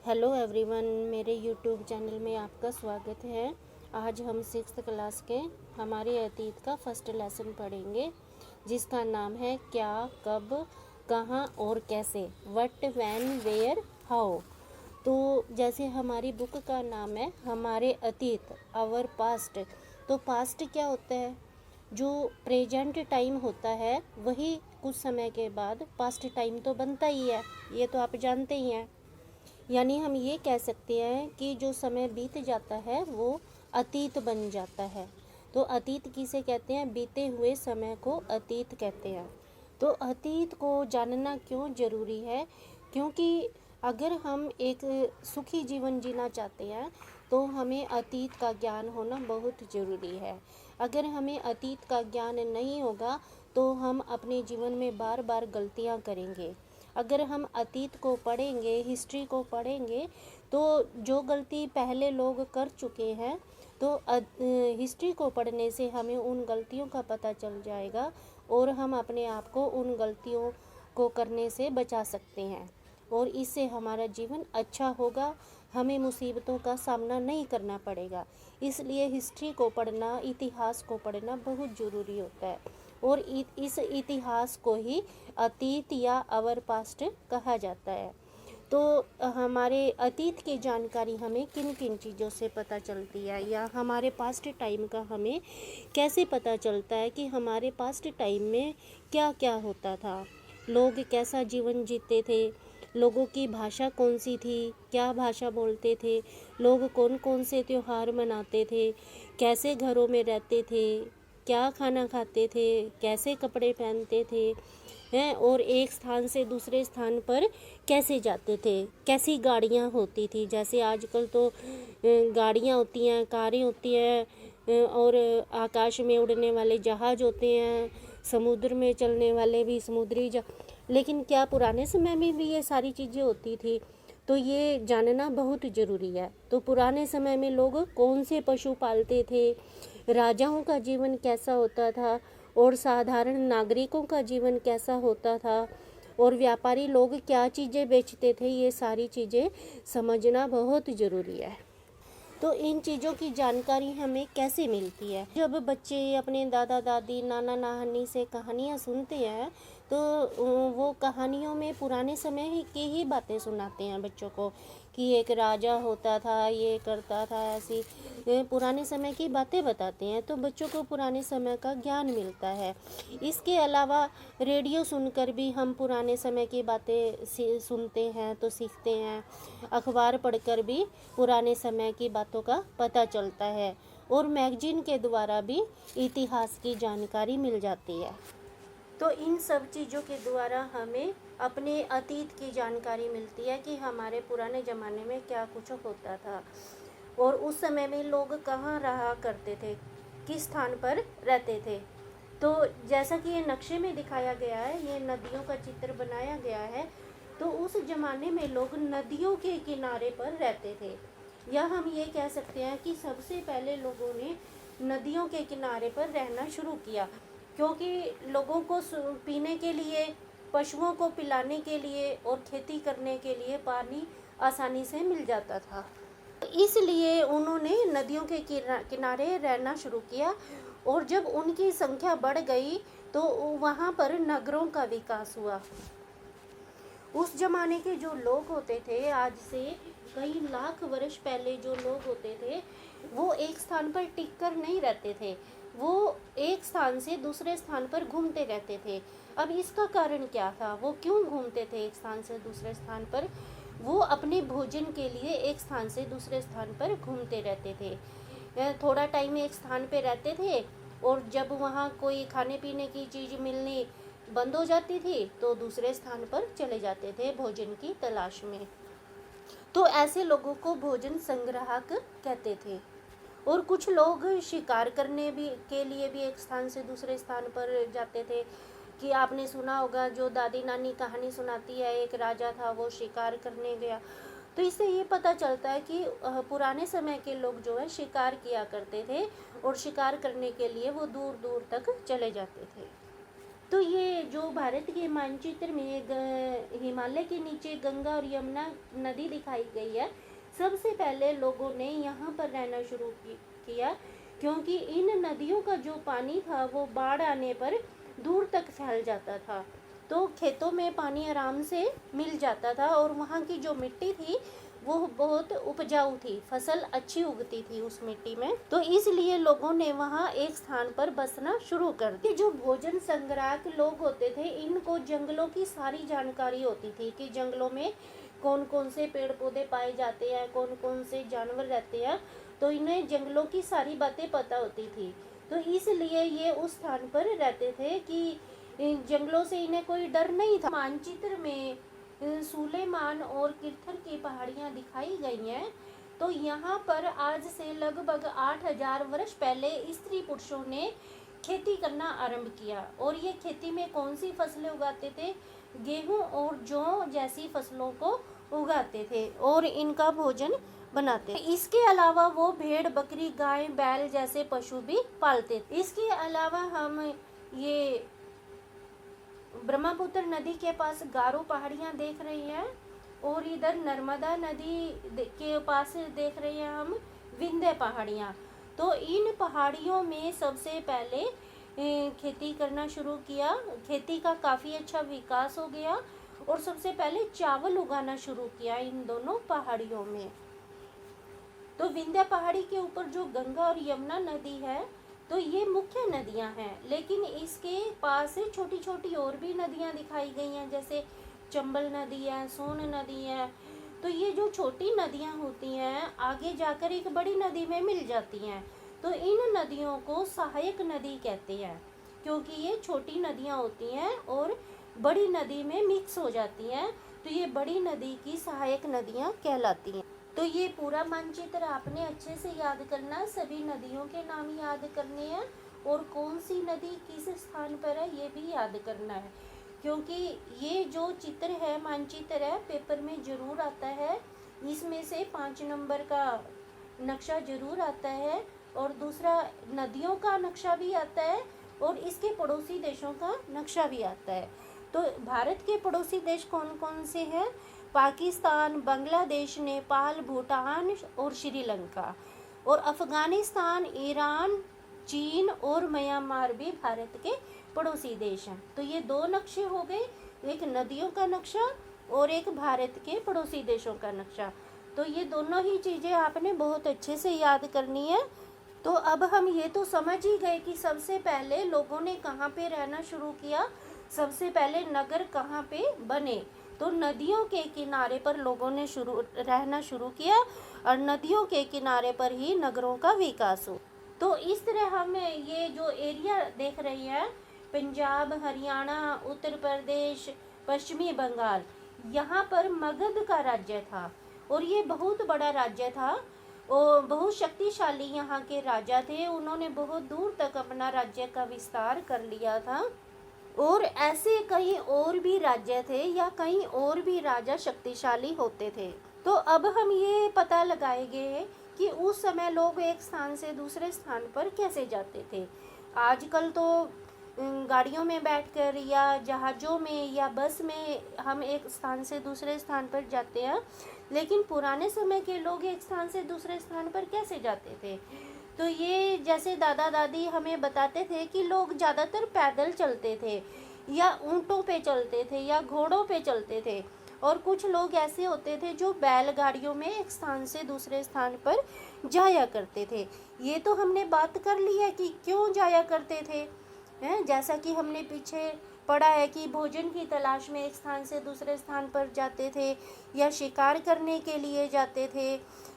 Hello everyone, मेरे YouTube channel में आपका स्वागत है। आज हम 6th क्लास के हमारे अतीत का फर्स्ट लेसन पढ़ेंगे, जिसका नाम है क्या, कब, कहाँ और कैसे। What, when, where, how. तो जैसे हमारी बुक का नाम है हमारे अतीत, आवर पास्ट। तो पास्ट क्या होता है? जो प्रेजेंट टाइम होता है वही कुछ समय के बाद पास्ट टाइम तो बनता ही है, ये तो आप जानते ही हैं। यानी हम ये कह सकते हैं कि जो समय बीत जाता है वो अतीत बन जाता है। तो अतीत किसे कहते हैं? बीते हुए समय को अतीत कहते हैं। तो अतीत को जानना क्यों ज़रूरी है? क्योंकि अगर हम एक सुखी जीवन जीना चाहते हैं तो हमें अतीत का ज्ञान होना बहुत ज़रूरी है। अगर हमें अतीत का ज्ञान नहीं होगा तो हम अपने जीवन में बार बार गलतियां करेंगे। अगर हम अतीत को पढ़ेंगे, हिस्ट्री को पढ़ेंगे, तो जो गलती पहले लोग कर चुके हैं तो हिस्ट्री को पढ़ने से हमें उन गलतियों का पता चल जाएगा और हम अपने आप को उन गलतियों को करने से बचा सकते हैं और इससे हमारा जीवन अच्छा होगा, हमें मुसीबतों का सामना नहीं करना पड़ेगा। इसलिए हिस्ट्री को पढ़ना, इतिहास को पढ़ना बहुत ज़रूरी होता है और इस इतिहास को ही अतीत या आवर पास्ट कहा जाता है। तो हमारे अतीत की जानकारी हमें किन किन चीज़ों से पता चलती है या हमारे पास्ट टाइम का हमें कैसे पता चलता है कि हमारे पास्ट टाइम में क्या क्या होता था, लोग कैसा जीवन जीते थे, लोगों की भाषा कौन सी थी, क्या भाषा बोलते थे, लोग कौन कौन से त्यौहार मनाते थे, कैसे घरों में रहते थे, क्या खाना खाते थे, कैसे कपड़े पहनते थे हैं और एक स्थान से दूसरे स्थान पर कैसे जाते थे, कैसी गाड़ियां होती थी। जैसे आजकल तो गाड़ियां होती हैं, कारें होती हैं और आकाश में उड़ने वाले जहाज होते हैं, समुद्र में चलने वाले भी समुद्री लेकिन क्या पुराने समय में भी ये सारी चीज़ें होती थी? तो ये जानना बहुत ज़रूरी है। तो पुराने समय में लोग कौन से पशु पालते थे, राजाओं का जीवन कैसा होता था और साधारण नागरिकों का जीवन कैसा होता था और व्यापारी लोग क्या चीज़ें बेचते थे, ये सारी चीज़ें समझना बहुत ज़रूरी है। तो इन चीज़ों की जानकारी हमें कैसे मिलती है? जब बच्चे अपने दादा दादी, नाना नानी से कहानियाँ सुनते हैं तो वो कहानियों में पुराने समय की ही बातें सुनाते हैं बच्चों को कि एक राजा होता था, ये करता था, ऐसी पुराने समय की बातें बताते हैं तो बच्चों को पुराने समय का ज्ञान मिलता है। इसके अलावा रेडियो सुनकर भी हम पुराने समय की बातें सुनते हैं तो सीखते हैं। अखबार पढ़कर भी पुराने समय की बातों का पता चलता है और मैगजीन के द्वारा भी इतिहास की जानकारी मिल जाती है। तो इन सब चीज़ों के द्वारा हमें अपने अतीत की जानकारी मिलती है कि हमारे पुराने ज़माने में क्या कुछ होता था और उस समय में लोग कहाँ रहा करते थे, किस स्थान पर रहते थे। तो जैसा कि ये नक्शे में दिखाया गया है, ये नदियों का चित्र बनाया गया है। तो उस ज़माने में लोग नदियों के किनारे पर रहते थे, या हम ये कह सकते हैं कि सबसे पहले लोगों ने नदियों के किनारे पर रहना शुरू किया, क्योंकि लोगों को पीने के लिए, पशुओं को पिलाने के लिए और खेती करने के लिए पानी आसानी से मिल जाता था। इसलिए उन्होंने नदियों के किनारे रहना शुरू किया और जब उनकी संख्या बढ़ गई तो वहाँ पर नगरों का विकास हुआ। उस जमाने के जो लोग होते थे, आज से कई लाख वर्ष पहले जो लोग होते थे, वो एक स्थान पर टिक कर नहीं रहते थे, वो एक स्थान से दूसरे स्थान पर घूमते रहते थे। अब इसका कारण क्या था? वो क्यों घूमते थे एक स्थान से दूसरे स्थान पर? वो अपने भोजन के लिए एक स्थान से दूसरे स्थान पर घूमते रहते थे। थोड़ा टाइम एक स्थान पे रहते थे और जब वहाँ कोई खाने पीने की चीज़ मिलनी बंद हो जाती थी तो दूसरे स्थान पर चले जाते थे भोजन की तलाश में। तो ऐसे लोगों को भोजन संग्राहक कहते थे। और कुछ लोग शिकार करने भी के लिए भी एक स्थान से दूसरे स्थान पर जाते थे कि आपने सुना होगा, जो दादी नानी कहानी सुनाती है, एक राजा था वो शिकार करने गया। तो इससे ये पता चलता है कि पुराने समय के लोग जो है शिकार किया करते थे और शिकार करने के लिए वो दूर दूर तक चले जाते थे। तो ये जो भारत के मानचित्र में हिमालय के नीचे गंगा और यमुना नदी दिखाई गई है, सबसे पहले लोगों ने यहाँ पर रहना शुरू किया, क्योंकि इन नदियों का जो पानी था वो बाढ़ आने पर दूर तक फैल जाता था। तो खेतों में पानी आराम से मिल जाता था और वहाँ की जो मिट्टी थी वो बहुत उपजाऊ थी, फसल अच्छी उगती थी उस मिट्टी में। तो इसलिए लोगों ने वहाँ एक स्थान पर बसना शुरू कर दिया। जो भोजन संग्राहक लोग होते थे, इनको जंगलों की सारी जानकारी होती थी कि जंगलों में कौन कौन से पेड़ पौधे पाए जाते हैं, कौन कौन से जानवर रहते हैं। तो इन्हें जंगलों की सारी बातें पता होती थी। तो इसलिए ये उस स्थान पर रहते थे कि जंगलों से इन्हें कोई डर नहीं था। मानचित्र में सुलेमान और किरथर की पहाड़ियाँ दिखाई गई हैं। तो यहाँ पर आज से लगभग 8000 वर्ष पहले स्त्री पुरुषों ने खेती करना आरंभ किया। और ये खेती में कौन सी फसलें उगाते थे? गेहूं और जौ जैसी फसलों को उगाते थे और इनका भोजन बनाते थे। इसके अलावा वो भेड़, बकरी, गाय, बैल जैसे पशु भी पालते थे। इसके अलावा हम ये ब्रह्मपुत्र नदी के पास गारो पहाड़ियाँ देख रहे हैं और इधर नर्मदा नदी के पास देख रहे हैं हम विंध्य पहाड़ियाँ। तो इन पहाड़ियों में सबसे पहले खेती करना शुरू किया। खेती का काफ़ी अच्छा विकास हो गया और सबसे पहले चावल उगाना शुरू किया इन दोनों पहाड़ियों में। तो विंध्य पहाड़ी के ऊपर जो गंगा और यमुना नदी है, तो ये मुख्य नदियां हैं, लेकिन इसके पास छोटी छोटी और भी नदियां दिखाई गई हैं, जैसे चंबल नदी है, सोन नदी है। तो ये जो छोटी नदियां होती हैं आगे जाकर एक बड़ी नदी में मिल जाती हैं। तो इन नदियों को सहायक नदी कहते हैं, क्योंकि ये छोटी नदियां होती हैं और बड़ी नदी में मिक्स हो जाती हैं। तो ये बड़ी नदी की सहायक नदियां कहलाती हैं। तो ये पूरा मानचित्र आपने अच्छे से याद करना, सभी नदियों के नाम याद करने हैं और कौन सी नदी किस स्थान पर है ये भी याद करना है, क्योंकि ये जो चित्र है, मानचित्र है, पेपर में ज़रूर आता है। इसमें से 5 नंबर का नक्शा ज़रूर आता है और दूसरा नदियों का नक्शा भी आता है और इसके पड़ोसी देशों का नक्शा भी आता है। तो भारत के पड़ोसी देश कौन कौन से हैं? पाकिस्तान, बांग्लादेश, नेपाल, भूटान और श्रीलंका। और अफ़गानिस्तान, ईरान, चीन और म्यांमार भी भारत के पड़ोसी देश हैं। तो ये 2 नक्शे हो गए, एक नदियों का नक्शा और एक भारत के पड़ोसी देशों का नक्शा। तो ये दोनों ही चीज़ें आपने बहुत अच्छे से याद करनी है। तो अब हम ये तो समझ ही गए कि सबसे पहले लोगों ने कहाँ पे रहना शुरू किया, सबसे पहले नगर कहाँ पे बने। तो नदियों के किनारे पर लोगों ने रहना शुरू किया और नदियों के किनारे पर ही नगरों का विकास हो। तो इस तरह हम ये जो एरिया देख रहे हैं, पंजाब, हरियाणा, उत्तर प्रदेश, पश्चिमी बंगाल, यहाँ पर मगध का राज्य था और ये बहुत बड़ा राज्य था और बहुत शक्तिशाली यहाँ के राजा थे। उन्होंने बहुत दूर तक अपना राज्य का विस्तार कर लिया था और ऐसे कई और भी राज्य थे या कई और भी राजा शक्तिशाली होते थे। तो अब हम ये पता लगाएंगे कि उस समय लोग एक स्थान से दूसरे स्थान पर कैसे जाते थे। आजकल तो गाड़ियों में बैठकर या जहाज़ों में या बस में हम एक स्थान से दूसरे स्थान पर जाते हैं, लेकिन पुराने समय के लोग एक स्थान से दूसरे स्थान पर कैसे जाते थे? तो ये जैसे दादा दादी हमें बताते थे कि लोग ज़्यादातर पैदल चलते थे या ऊँटों पे चलते थे या घोड़ों पे चलते थे, और कुछ लोग ऐसे होते थे जो बैलगाड़ियों में एक स्थान से दूसरे स्थान पर जाया करते थे। ये तो हमने बात कर ली है कि क्यों जाया करते थे, हैं? जैसा कि हमने पीछे पढ़ा है कि भोजन की तलाश में एक स्थान से दूसरे स्थान पर जाते थे या शिकार करने के लिए जाते थे।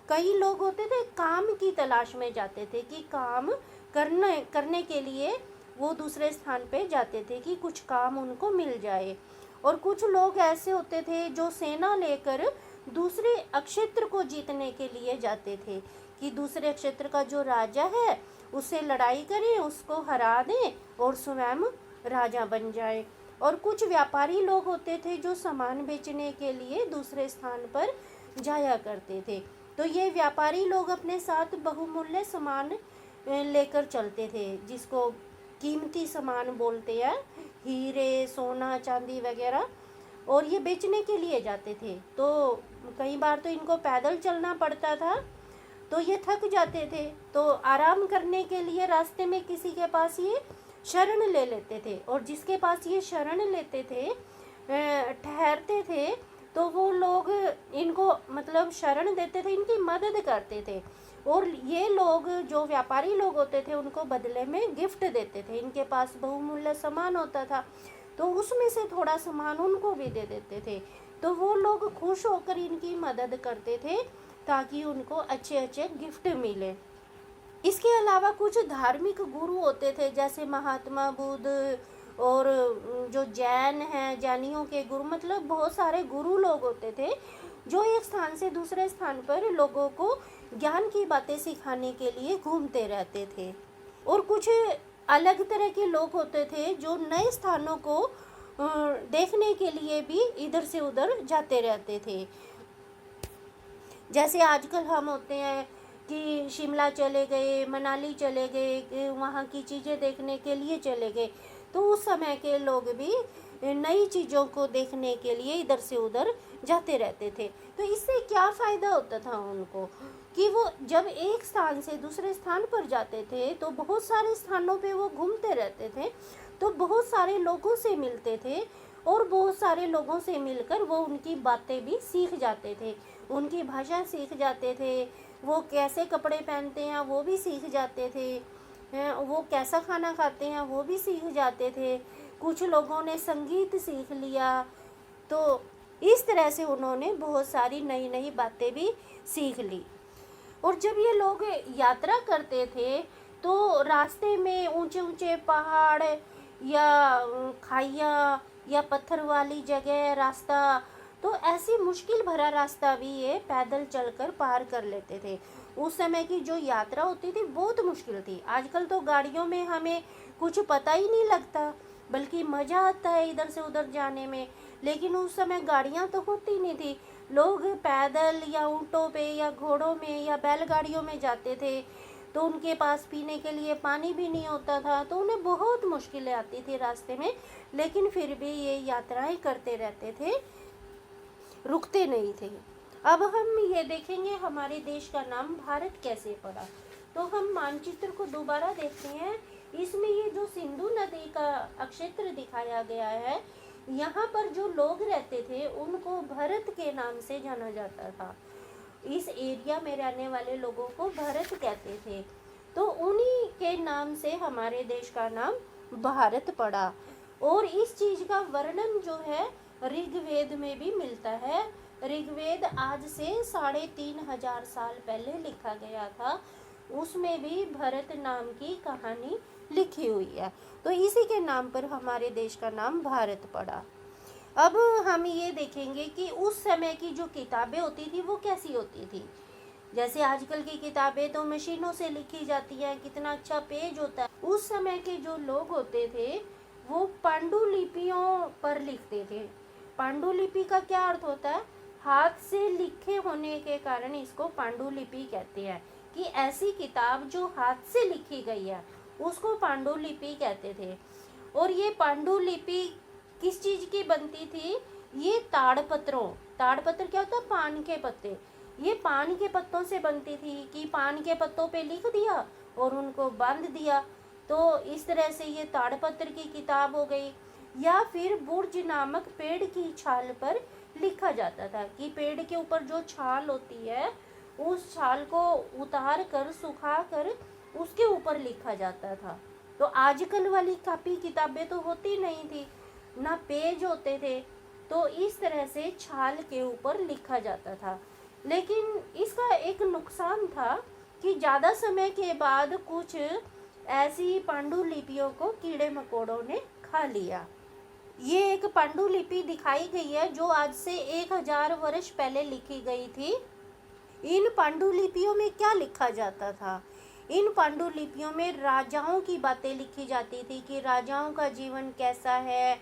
कई लोग होते थे काम की तलाश में जाते थे कि काम करने के लिए वो दूसरे स्थान पे जाते थे कि कुछ काम उनको मिल जाए। और कुछ लोग ऐसे होते थे जो सेना लेकर दूसरे अक्षेत्र को जीतने के लिए जाते थे कि दूसरे अक्षेत्र का जो राजा है उससे लड़ाई करें, उसको हरा दें और स्वयं राजा बन जाए। और कुछ व्यापारी लोग होते थे जो सामान बेचने के लिए दूसरे स्थान पर जाया करते थे। तो ये व्यापारी लोग अपने साथ बहुमूल्य सामान लेकर चलते थे, जिसको कीमती सामान बोलते हैं, हीरे, सोना, चांदी वगैरह, और ये बेचने के लिए जाते थे। तो कई बार तो इनको पैदल चलना पड़ता था, तो ये थक जाते थे, तो आराम करने के लिए रास्ते में किसी के पास ये शरण ले लेते थे, और जिसके पास ये शरण लेते थे, ठहरते थे, तो वो लोग इनको मतलब शरण देते थे, इनकी मदद करते थे, और ये लोग जो व्यापारी लोग होते थे उनको बदले में गिफ्ट देते थे। इनके पास बहुमूल्य सामान होता था, तो उसमें से थोड़ा सामान उनको भी दे देते थे, तो वो लोग खुश होकर इनकी मदद करते थे ताकि उनको अच्छे अच्छे गिफ्ट मिले। इसके अलावा कुछ धार्मिक गुरु होते थे, जैसे महात्मा बुद्ध, और जो जैन हैं, जैनियों के गुरु, मतलब बहुत सारे गुरु लोग होते थे जो एक स्थान से दूसरे स्थान पर लोगों को ज्ञान की बातें सिखाने के लिए घूमते रहते थे। और कुछ अलग तरह के लोग होते थे जो नए स्थानों को देखने के लिए भी इधर से उधर जाते रहते थे। जैसे आजकल हम होते हैं कि शिमला चले गए, मनाली चले गए, कि वहाँ की चीज़ें देखने के लिए चले गए, तो उस समय के लोग भी नई चीज़ों को देखने के लिए इधर से उधर जाते रहते थे। तो इससे क्या फ़ायदा होता था उनको कि वो जब एक स्थान से दूसरे स्थान पर जाते थे तो बहुत सारे स्थानों पे वो घूमते रहते थे, तो बहुत सारे लोगों से मिलते थे, और बहुत सारे लोगों से मिलकर वो उनकी बातें भी सीख जाते थे, उनकी भाषा सीख जाते थे, वो कैसे कपड़े पहनते हैं वो भी सीख जाते थे, वो कैसा खाना खाते हैं वो भी सीख जाते थे। कुछ लोगों ने संगीत सीख लिया, तो इस तरह से उन्होंने बहुत सारी नई नई बातें भी सीख ली। और जब ये लोग यात्रा करते थे तो रास्ते में ऊंचे ऊंचे पहाड़ या खाइयाँ या पत्थर वाली जगह रास्ता, तो ऐसी मुश्किल भरा रास्ता भी ये पैदल चलकर पार कर लेते थे। उस समय की जो यात्रा होती थी बहुत मुश्किल थी। आजकल तो गाड़ियों में हमें कुछ पता ही नहीं लगता, बल्कि मज़ा आता है इधर से उधर जाने में, लेकिन उस समय गाड़ियाँ तो होती नहीं थी। लोग पैदल या ऊँटों पे या घोड़ों में या बैलगाड़ियों में जाते थे, तो उनके पास पीने के लिए पानी भी नहीं होता था, तो उन्हें बहुत मुश्किलें आती थी रास्ते में, लेकिन फिर भी ये यात्राएं करते रहते थे, रुकते नहीं थे। अब हम ये देखेंगे हमारे देश का नाम भारत कैसे पड़ा। तो हम मानचित्र को दोबारा देखते हैं। इसमें ये जो सिंधु नदी का क्षेत्र दिखाया गया है, यहाँ पर जो लोग रहते थे उनको भरत के नाम से जाना जाता था। इस एरिया में रहने वाले लोगों को भरत कहते थे, तो उन्हीं के नाम से हमारे देश का नाम भारत पड़ा। और इस चीज़ का वर्णन जो है ऋग्वेद में भी मिलता है। ऋग्वेद आज से 3500 साल पहले लिखा गया था, उसमें भी भरत नाम की कहानी लिखी हुई है, तो इसी के नाम पर हमारे देश का नाम भारत पड़ा। अब हम ये देखेंगे कि उस समय की जो किताबें होती थी वो कैसी होती थी। जैसे आजकल की किताबें तो मशीनों से लिखी जाती हैं, कितना अच्छा पेज होता है। उस समय के जो लोग होते थे वो पांडुलिपियों पर लिखते थे। पांडुलिपि का क्या अर्थ होता है? हाथ से लिखे होने के कारण इसको पांडुलिपि कहते हैं, कि ऐसी किताब जो हाथ से लिखी गई है उसको पांडुलिपि कहते थे। और ये पांडुलिपि किस चीज़ की बनती थी? ये ताड़पत्रों, ताड़पत्र क्या होता है? पान के पत्ते। ये पान के पत्तों से बनती थी, कि पान के पत्तों पे लिख दिया और उनको बांध दिया, तो इस तरह से ये ताड़पत्र की किताब हो गई। या फिर बुर्ज नामक पेड़ की छाल पर लिखा जाता था, कि पेड़ के ऊपर जो छाल होती है उस छाल को उतार कर सुखा कर उसके ऊपर लिखा जाता था। तो आजकल वाली कापी किताबें तो होती नहीं थी, ना पेज होते थे, तो इस तरह से छाल के ऊपर लिखा जाता था। लेकिन इसका एक नुकसान था कि ज़्यादा समय के बाद कुछ ऐसी पांडुलिपियों को कीड़े मकोड़ों ने खा लिया। ये एक पांडुलिपि दिखाई गई है जो आज से 1000 वर्ष पहले लिखी गई थी। इन पांडुलिपियों में क्या लिखा जाता था? इन पांडुलिपियों में राजाओं की बातें लिखी जाती थी, कि राजाओं का जीवन कैसा है,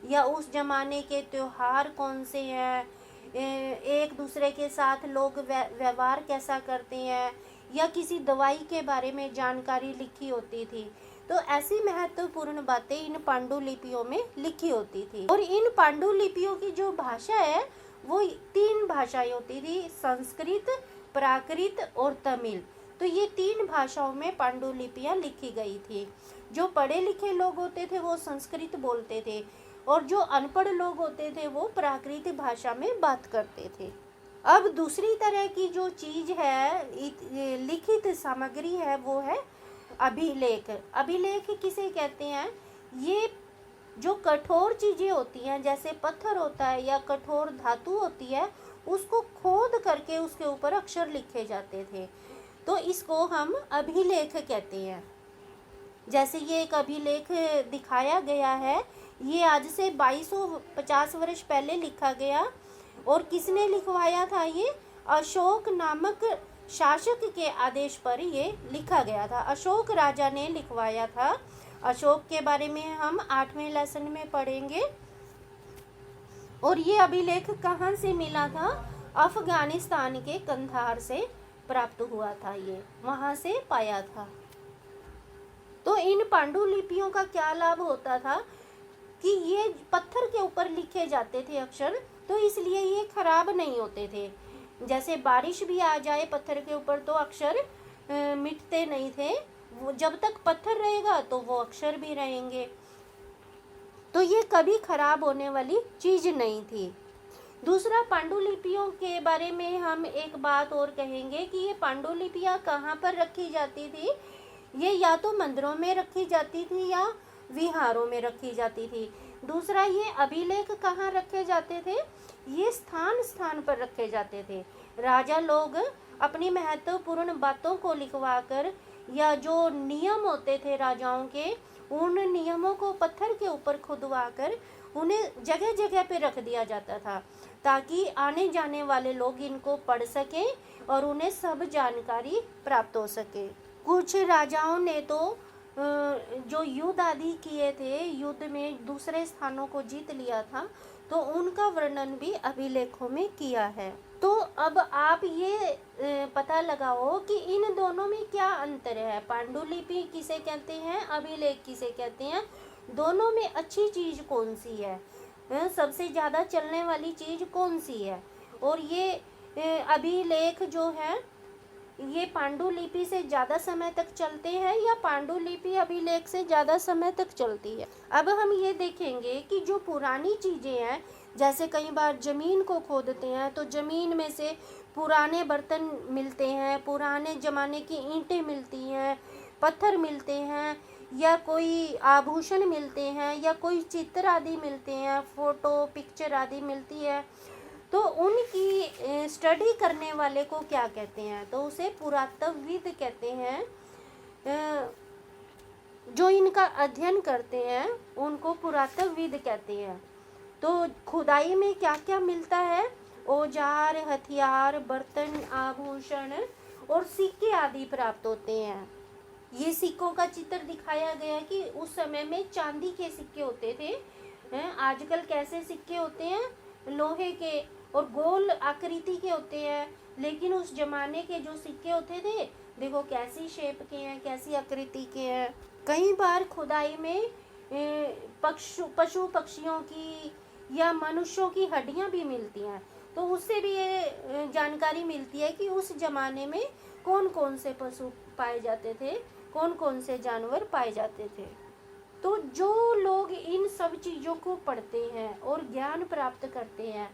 या उस जमाने के त्योहार कौन से हैं, एक दूसरे के साथ लोग व्यवहार कैसा करते हैं, या किसी दवाई के बारे में जानकारी लिखी होती थी। तो ऐसी महत्वपूर्ण बातें इन पांडुलिपियों में लिखी होती थी। और इन पांडुलिपियों की जो भाषा है वो 3 भाषाएं होती थी, संस्कृत, प्राकृत और तमिल। तो ये 3 भाषाओं में पांडुलिपियां लिखी गई थी। जो पढ़े लिखे लोग होते थे वो संस्कृत बोलते थे और जो अनपढ़ लोग होते थे वो प्राकृत भाषा में बात करते थे। अब दूसरी तरह की जो चीज है, लिखित सामग्री है, वो है अभिलेख। अभिलेख किसे कहते हैं? ये जो कठोर चीजें होती हैं, जैसे पत्थर होता है या कठोर धातु होती है, उसको खोद करके उसके ऊपर अक्षर लिखे जाते थे, तो इसको हम अभिलेख कहते हैं। जैसे ये एक अभिलेख दिखाया गया है, ये आज से 2250 वर्ष पहले लिखा गया। और किसने लिखवाया था? ये अशोक नामक शासक के आदेश पर ये लिखा गया था। अशोक राजा ने लिखवाया था। अशोक के बारे में हम 8वें लेसन में पढ़ेंगे। और ये अभिलेख कहाँ से मिला था? अफगानिस्तान के कंधार से प्राप्त हुआ था, ये वहाँ से पाया था। तो इन पांडुलिपियों का क्या लाभ होता था कि ये पत्थर के ऊपर लिखे जाते थे अक्षर, तो इसलिए ये खराब नहीं होते थे। जैसे बारिश भी आ जाए पत्थर के ऊपर तो अक्षर मिटते नहीं थे, वो जब तक पत्थर रहेगा तो वो अक्षर भी रहेंगे। तो ये कभी खराब होने वाली चीज नहीं थी। दूसरा, पांडुलिपियों के बारे में हम एक बात और कहेंगे कि ये पांडुलिपियाँ कहाँ पर रखी जाती थी? ये या तो मंदिरों में रखी जाती थी या विहारों में रखी जाती थी। दूसरा, ये अभिलेख कहाँ रखे जाते थे? ये स्थान स्थान पर रखे जाते थे। राजा लोग अपनी महत्वपूर्ण बातों को लिखवाकर या जो नियम होते थे राजाओं के, उन नियमों को पत्थर के ऊपर खुदवाकर उन्हें जगह जगह पे रख दिया जाता था, ताकि आने जाने वाले लोग इनको पढ़ सकें और उन्हें सब जानकारी प्राप्त हो सके। कुछ राजाओं ने तो जो युद्ध आदि किए थे, युद्ध में दूसरे स्थानों को जीत लिया था, तो उनका वर्णन भी अभिलेखों में किया है। तो अब आप ये पता लगाओ कि इन दोनों में क्या अंतर है। पांडुलिपि किसे कहते हैं, अभिलेख किसे कहते हैं, दोनों में अच्छी चीज कौन सी है, सबसे ज़्यादा चलने वाली चीज कौन सी है। और ये अभिलेख जो है ये पांडुलिपि से ज़्यादा समय तक चलते हैं या पांडुलिपि अभिलेख से ज़्यादा समय तक चलती है। अब हम ये देखेंगे कि जो पुरानी चीज़ें हैं, जैसे कई बार ज़मीन को खोदते हैं तो ज़मीन में से पुराने बर्तन मिलते हैं, पुराने ज़माने की ईंटें मिलती हैं, पत्थर मिलते हैं, या कोई आभूषण मिलते हैं, या कोई चित्र आदि मिलते हैं, फ़ोटो पिक्चर आदि मिलती है, तो उनकी स्टडी करने वाले को क्या कहते हैं? तो उसे पुरातत्वविद कहते हैं। जो इनका अध्ययन करते हैं उनको पुरातत्वविद कहते हैं। तो खुदाई में क्या क्या मिलता है? औजार, हथियार, बर्तन, आभूषण और सिक्के आदि प्राप्त होते हैं। ये सिक्कों का चित्र दिखाया गया कि उस समय में चांदी के सिक्के होते थे। आजकल कैसे सिक्के होते हैं? लोहे के और गोल आकृति के होते हैं, लेकिन उस जमाने के जो सिक्के होते थे, देखो कैसी शेप के हैं, कैसी आकृति के हैं। कई बार खुदाई में पशु पक्षियों की या मनुष्यों की हड्डियां भी मिलती हैं, तो उससे भी ये जानकारी मिलती है कि उस जमाने में कौन कौन से पशु पाए जाते थे, कौन कौन से जानवर पाए जाते थे। तो जो लोग इन सब चीज़ों को पढ़ते हैं और ज्ञान प्राप्त करते हैं,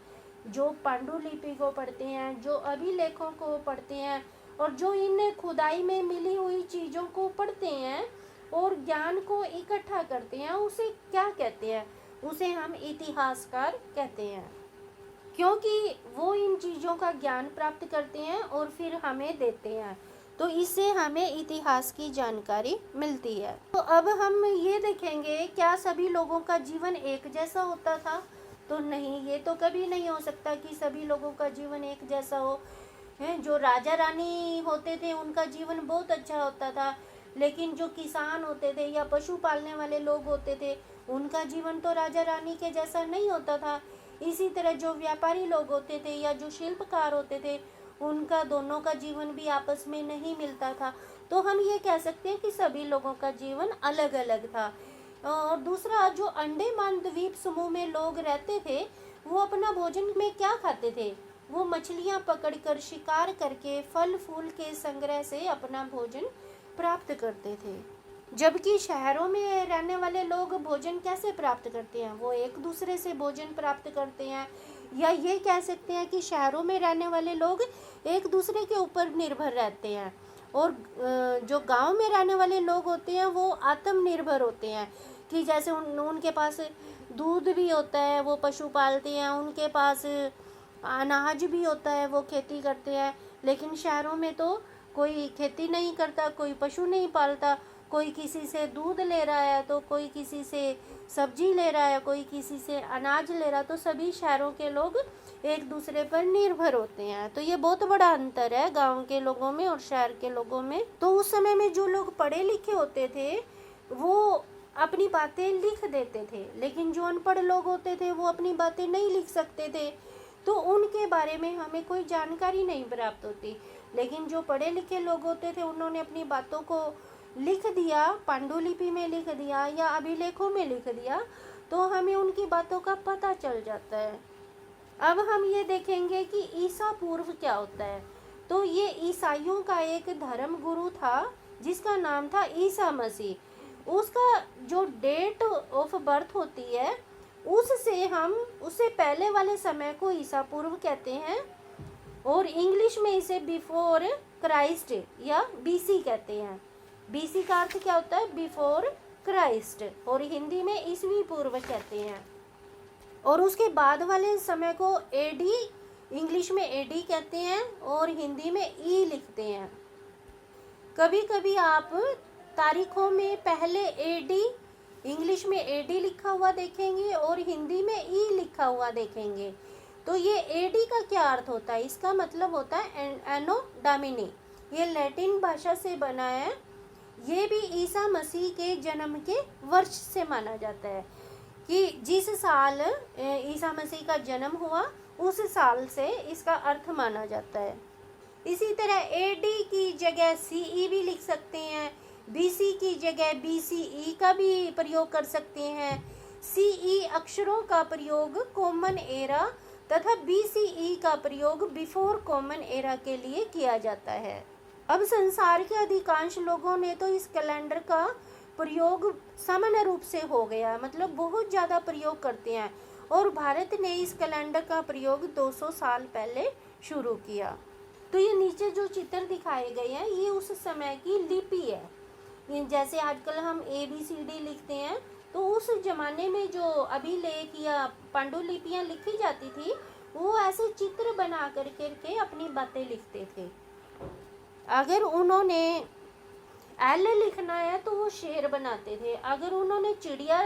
जो पांडुलिपि को पढ़ते हैं, जो अभिलेखों को पढ़ते हैं और जो इन खुदाई में मिली हुई चीज़ों को पढ़ते हैं और ज्ञान को इकट्ठा करते हैं, उसे क्या कहते हैं? उसे हम इतिहासकार कहते हैं, क्योंकि वो इन चीज़ों का ज्ञान प्राप्त करते हैं और फिर हमें देते हैं, तो इससे हमें इतिहास की जानकारी मिलती है। तो अब हम ये देखेंगे, क्या सभी लोगों का जीवन एक जैसा होता था? तो नहीं, ये तो कभी नहीं हो सकता कि सभी लोगों का जीवन एक जैसा हो। जो राजा रानी होते थे उनका जीवन बहुत अच्छा होता था, लेकिन जो किसान होते थे या पशु पालने वाले लोग होते थे उनका जीवन तो राजा रानी के जैसा नहीं होता था। इसी तरह जो व्यापारी लोग होते थे या जो शिल्पकार होते थे उनका दोनों का जीवन भी आपस में नहीं मिलता था। तो हम ये कह सकते हैं कि सभी लोगों का जीवन अलग अलग था। और दूसरा, जो अंडमान द्वीप समूह में लोग रहते थे, वो अपना भोजन में क्या खाते थे? वो मछलियां पकड़कर, शिकार करके, फल फूल के संग्रह से अपना भोजन प्राप्त करते थे। जबकि शहरों में रहने वाले लोग भोजन कैसे प्राप्त करते हैं? वो एक दूसरे से भोजन प्राप्त करते हैं, या ये कह सकते हैं कि शहरों में रहने वाले लोग एक दूसरे के ऊपर निर्भर रहते हैं, और जो गांव में रहने वाले लोग होते हैं वो आत्मनिर्भर होते हैं, कि जैसे उनके पास दूध भी होता है, वो पशु पालते हैं, उनके पास अनाज भी होता है, वो खेती करते हैं। लेकिन शहरों में तो कोई खेती नहीं करता, कोई पशु नहीं पालता, कोई किसी से दूध ले रहा है, तो कोई किसी से सब्जी ले रहा है, कोई किसी से अनाज ले रहा है। तो सभी शहरों के लोग एक दूसरे पर निर्भर होते हैं। तो ये बहुत बड़ा अंतर है गांव के लोगों में और शहर के लोगों में। तो उस समय में जो लोग पढ़े लिखे होते थे वो अपनी बातें लिख देते थे, लेकिन जो अनपढ़ लोग होते थे वो अपनी बातें नहीं लिख सकते थे, तो उनके बारे में हमें कोई जानकारी नहीं प्राप्त होती। लेकिन जो पढ़े लिखे लोग होते थे उन्होंने अपनी बातों को लिख दिया, पांडुलिपि में लिख दिया या अभिलेखों में लिख दिया, तो हमें उनकी बातों का पता चल जाता है। अब हम ये देखेंगे कि ईसा पूर्व क्या होता है। तो ये ईसाइयों का एक धर्म गुरु था जिसका नाम था ईसा मसीह। उसका जो डेट ऑफ बर्थ होती है उससे हम उससे पहले वाले समय को ईसा पूर्व कहते हैं, और इंग्लिश में इसे बिफोर क्राइस्ट या बीसी कहते हैं। बीसी का अर्थ क्या होता है? बिफोर क्राइस्ट, और हिंदी में ईसवी पूर्व कहते हैं। और उसके बाद वाले समय को एडी, इंग्लिश में एडी कहते हैं और हिंदी में ई लिखते हैं। कभी कभी आप तारीखों में पहले एडी, इंग्लिश में एडी लिखा हुआ देखेंगे और हिंदी में ई लिखा हुआ देखेंगे। तो ये एडी का क्या अर्थ होता है? इसका मतलब होता है एनो डोमिनी। ये लैटिन भाषा से बना है। ये भी ईसा मसीह के जन्म के वर्ष से माना जाता है, कि जिस साल ईसा मसीह का जन्म हुआ उस साल से इसका अर्थ माना जाता है। इसी तरह एडी की जगह सीई भी लिख सकते हैं, बीसी की जगह बीसीई का भी प्रयोग कर सकते हैं। सीई अक्षरों का प्रयोग कॉमन एरा तथा बीसीई का प्रयोग बिफोर कॉमन एरा के लिए किया जाता है। अब संसार के अधिकांश लोगों ने तो इस कैलेंडर का प्रयोग सामान्य रूप से हो गया, मतलब बहुत ज़्यादा प्रयोग करते हैं, और भारत ने इस कैलेंडर का प्रयोग 200 साल पहले शुरू किया। तो ये नीचे जो चित्र दिखाए गए हैं ये उस समय की लिपि है। जैसे आजकल हम ABCD लिखते हैं, तो उस जमाने में जो अभिलेख या पांडुलिपियाँ लिखी जाती थी वो ऐसे चित्र बना करके अपनी बातें लिखते थे। अगर उन्होंने एल लिखना है तो वो शेर बनाते थे, अगर उन्होंने चिड़िया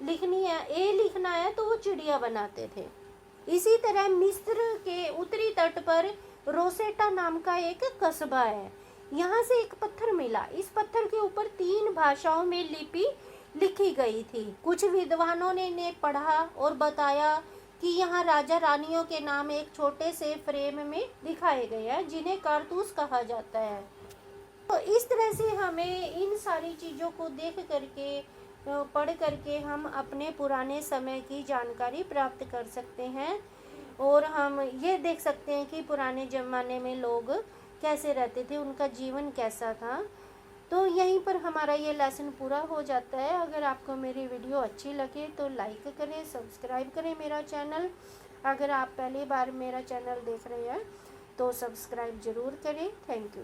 लिखनी है, ए लिखना है, तो वो चिड़िया बनाते थे। इसी तरह मिस्र के उत्तरी तट पर रोसेटा नाम का एक कस्बा है। यहाँ से एक पत्थर मिला। इस पत्थर के ऊपर 3 भाषाओं में लिपि लिखी गई थी। कुछ विद्वानों ने इन्हें पढ़ा और बताया कि यहाँ राजा रानियों के नाम एक छोटे से फ्रेम में दिखाए गए हैं जिन्हें कारतूस कहा जाता है। तो इस तरह से हमें इन सारी चीज़ों को देख करके, पढ़ करके हम अपने पुराने समय की जानकारी प्राप्त कर सकते हैं, और हम ये देख सकते हैं कि पुराने ज़माने में लोग कैसे रहते थे, उनका जीवन कैसा था। तो यहीं पर हमारा ये लेसन पूरा हो जाता है। अगर आपको मेरी वीडियो अच्छी लगे तो लाइक करें, सब्सक्राइब करें मेरा चैनल। अगर आप पहली बार मेरा चैनल देख रहे हैं तो सब्सक्राइब ज़रूर करें। Thank you.